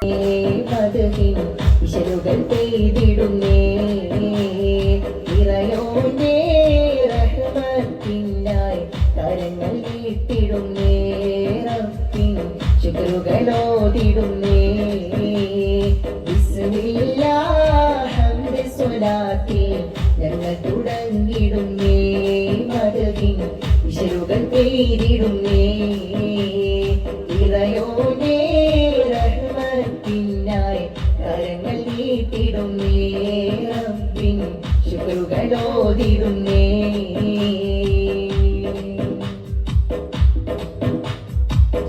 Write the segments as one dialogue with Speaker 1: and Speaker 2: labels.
Speaker 1: മധുഹിൻ ഇശലുകൾ പെയ്തിടുന്നേ ഇറയോന്റെ റഹ്മത്തിനായി കരങ്ങൾ നീട്ടിടുന്നേ റബ്ബിൻ ശുക്രുകളോതിടുന്നേ ബിസ്മില്ലാഹ് ഹംദ് സ്വലാത്തി ഞങ്ങൾ തുടങ്ങിടുന്നേ മധുഹിൻ ഇശലുകൾ പെയ്തിടുന്നേ ഇറയോന്റെ റഹ്മത്തിനായി കരങ്ങൾ നീട്ടിടുന്നേ റബ്ബിൻ ശുക്രുകളോതിടുന്നേ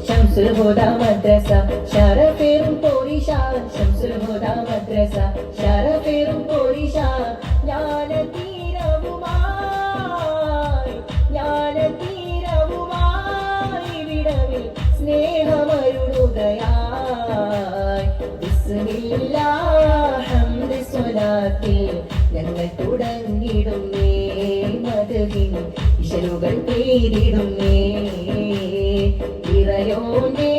Speaker 1: ശംസുൽ ഹുദാ മദ്രസ ശരഫേറും പോരിഷ ശംസുൽ ഹുദാ മദ്രസ ശരഫേറും പോരിഷ ജ്ഞാനതീരവുമായി വിടവിൽ സ്നേഹമരുളുകയായി ബിസ്മില്ലാഹ് ഹംദ് സ്വലാത്തി ഞങ്ങൾ തുടങ്ങിടുന്നേ മദ്ഹിൻ ഇശലുകൾ പേരിടുന്നേ ഇറയോന്റെ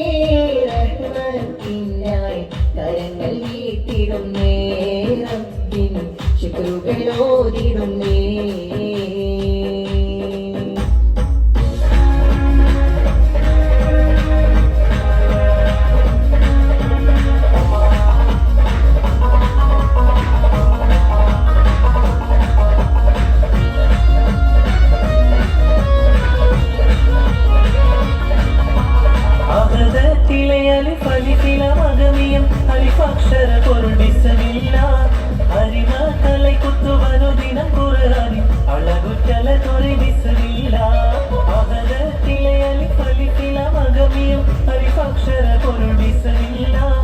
Speaker 1: റഹ്മത്തിനായി കരങ്ങൾ നീട്ടിടുന്നേ റബ്ബിൻ ശുക്രുകളോതിടുന്നേ അലിഫക്ഷര പൊരുൾ ബിസ്മില്ലാഹ് അരിമ തലൈ കുത്തുവനു ദിനം ഖുർആനി അളകുറ്റല തൊറി ബിസ്മില്ലാഹ് അഹദത്തിലെ അലിഫ് അലിഫില മഗമിയം അലിഫക്ഷര പൊരുൾ ബിസ്മില്ലാഹ്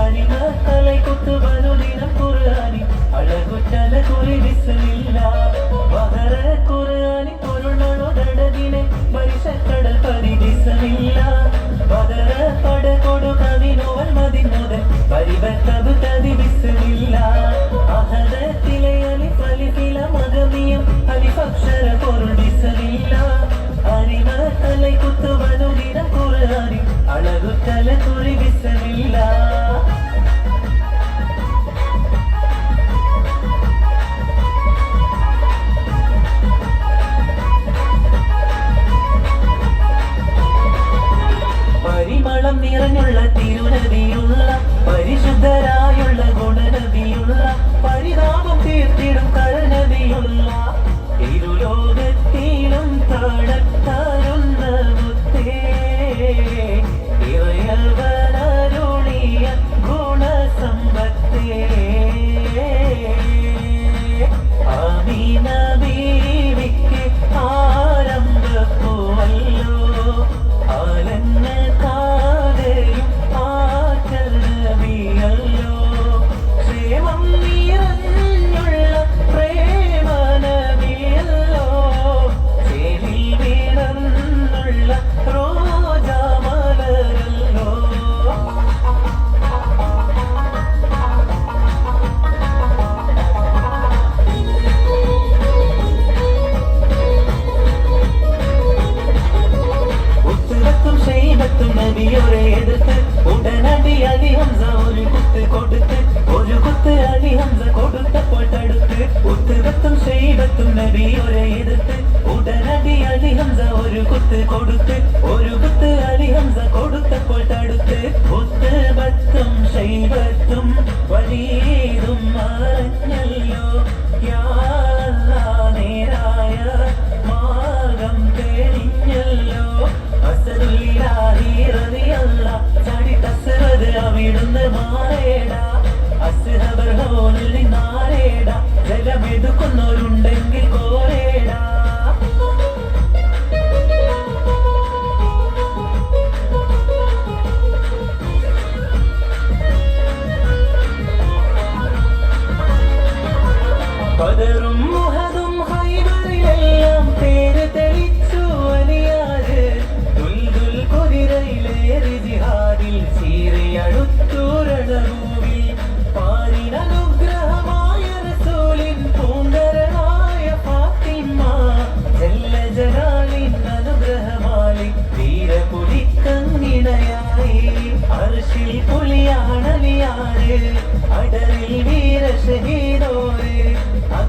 Speaker 1: അരിമ തലൈ കുത്തുവനു ദിനം ഖുർആനി അളകുറ്റല തൊറി ബിസ്മില്ലാഹ് ബഹറ ഖുർആനി പൊരുൾ നടുദടദിനെ പരിശക്കടൽ പരി ബിസ്മില്ലാഹ് ബദറ പട കൊടു കവിനോവൽ മദിൻ മുതൽ പരിബത്തബ് തദി ബിസ്മില്ലാഹ് അഹദത്തിലെ അലിഫ് അലിഫില മഗമിയം അലിഫക്ഷര പൊരുൾ ബിസ്മില്ലാഹ് അരിമ തലൈ കുത്തുവനു ദിനം ഖുർആനി അളകുറ്റല തൊറി ബിസ്മില്ലാഹ് പരിമളം നിറഞ്ഞുള്ള തിരുനബിയുള്ള പരിശുദ്ധരായുള്ള ഗുണനബിയുള്ള പരിതാപം തീർത്തിടും കരനബിയുള്ള ഇരുലോകത്തിലും താഴത്താരുന്ന മുത്തേ ഇറയവനരുളിയ ഗുണസമ്പത്തേ ആമീന ബീവിക്ക് ആരംഭപ്പുവല്ലോ ആലങ്ങൾ കാതയും ആറ്റൽ നബിയല്ലോ ക്ഷേമം നിറഞ്ഞുള്ള പ്രേമ നബിയല്ലോ ചേലിൽ വിടർന്നുള്ള റോജാമലരല്ലോ നബിയോരെ എതിർത്ത് ഉടനടി അലി ഹംസ ഒരു കുത്ത് കൊടുത്ത് അലി ഹംസ കൊടുത്തപ്പോൾ തടുത്ത് ഉത്തുകത്തും ഷൈബത്തും നബിയോരെ എതിർത്ത് ഉടനടി അലി ഹംസ ഒരു കുത്ത് കൊടുത്ത് അലി ഹംസ കൊടുത്തപ്പോൾ തടുത്ത് ഉത്തുകത്തും ഷൈബത്തും വലീദും മറഞ്ഞല്ലോ യാ അല്ലാഹ് നേരായ മാർഗം തെളിഞ്ഞല്ലോ അസദുലില്ലാഹി റളിയല്ലാഹ് ചാടി തസ്വദ് അവിടുന്ന് മാറേടാ അസ്ഹബർ ഹോനിൽ നിന്നാരേടാ ജലമെടുക്കുന്നവരുണ്ടെങ്കിൽ കോരേടാ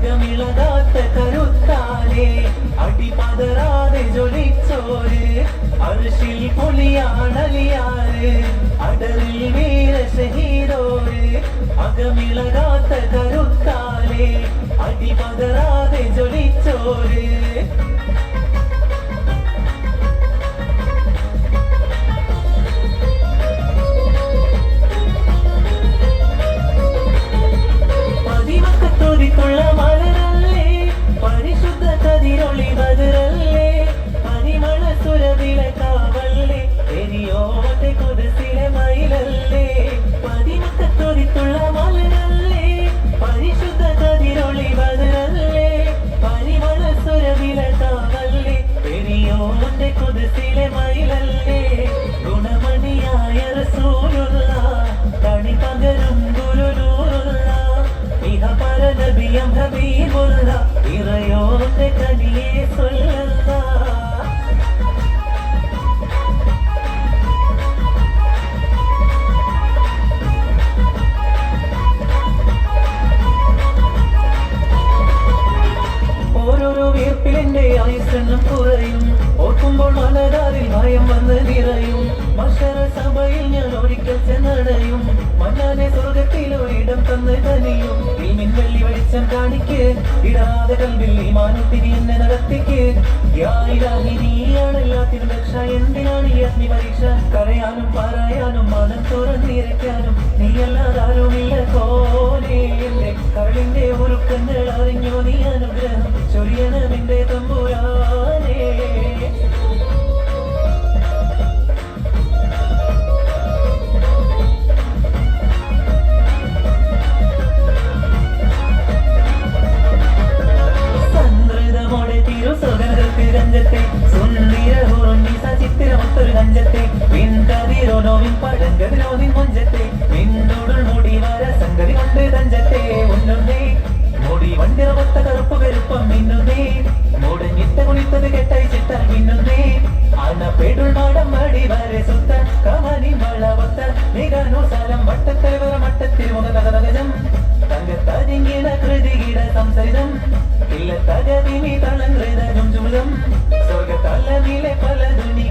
Speaker 1: അകമിളകാത്ത കരുത്താലേ അടിപതറാതെ ജ്വലിച്ചോര് അർശിൽ പൊലിയാണലിയാറ് അടറിൽ വീര ഷഹീദോര് അകമിളകാത്ത കരുത്താലേ അടിപതറാതെ ജ്വലിച്ചോര് ൊള്ള മലരല്ലേ പരിശുദ്ധ കതിരൊളി ബദറല്ലേ പരിമള സുരവിലെ കാവല്ലേ എരിയോട്ടെ കുതിസിലെ മയിലല്ലേ പതിമക്കത്തൊരിത്തുള്ള മലരല്ലേ പരിശുദ്ധ കതിരൊളി ബദറല്ലേ പരിമള സുരവിലെ കാവല്ലേ എരിയോട്ടെ കുതിസിലെ മയിലല്ലേ ഗുണമണിയായ റസൂലുള്ള കണി പകരും ഗുരുനൂറുള്ള നബിയം ഹബീബുള്ള ഇറയോന്റെ കനിയെ സ്വല്ലല്ലാഹ് ഓരോരോ വീർപ്പിലെന്റെ ആയുസ്സെണ്ണം കുറയും ഓർക്കുമ്പോൾ മനതാരിൽ ഭയം വന്ന് നിറയും മശറ സഭയിൽ ഞാൻ ഒരിക്കൽ ചെന്നടയും മന്നാനെ സ്വർഗത്തിലോ ഇടം തന്ന് തനിയും വെള്ളി വെളിച്ചം കാണിക്ക് ഇടാതെ കൽവിൽ ഈമാനൊത്തിരി എന്നെ നടത്തിക്ക് നീയാണെല്ലാത്തിനും രക്ഷ എന്തിനാണ് ഈ അഗ്നി പരീക്ഷ കരയാനും പറയാനും മനം തുറന്നിരക്കാനും നീയല്ലാതാരുമില്ല കോനെ എന്റെ കരളിന്റെ ഒരുക്കങ്ങൾ അറിഞ്ഞോ നീ അനുഗ്രഹം ചൊരിയണമെന്റെ തമ്പുരാനേ രഞ്ജത്തെ സുന്ദരഹുറുണ്ണി സചിത്തിരമൊത്തൊരു കഞ്ചത്തെ വിൻകതിരോനോവിൻ പഴങ്കതിരോവിൻ മുഞ്ചത്തെ വിണ്ടോടുൾ മുടി വര സംഗതി കൊണ്ട് തഞ്ചത്തെ ഉണ്ണുന്നേ മുടി വണ്ടിറമൊത്ത കറുപ്പ് കരുപ്പം മിന്നുന്നേ മുടഞ്ഞിട്ട കുളിത്തത് കെട്ടയച്ചിട്ട മിന്നുന്നേ അണപ്പെടുൾ മാടം മടി വരെ സുത്ത കമനി വളവത്ത നികനോ സ്ഥലം വട്ടത്തലവറ മട്ടത്തിൽ മുഖതകതകജം തങ്കത്തരിങ്ങിണ കൃതികിട സംസരിതം ഇല്ല തകതിമി തളങ്കൃതം ചുമുദം സ്വർഗത്തല്ല നിലെ പല തുണി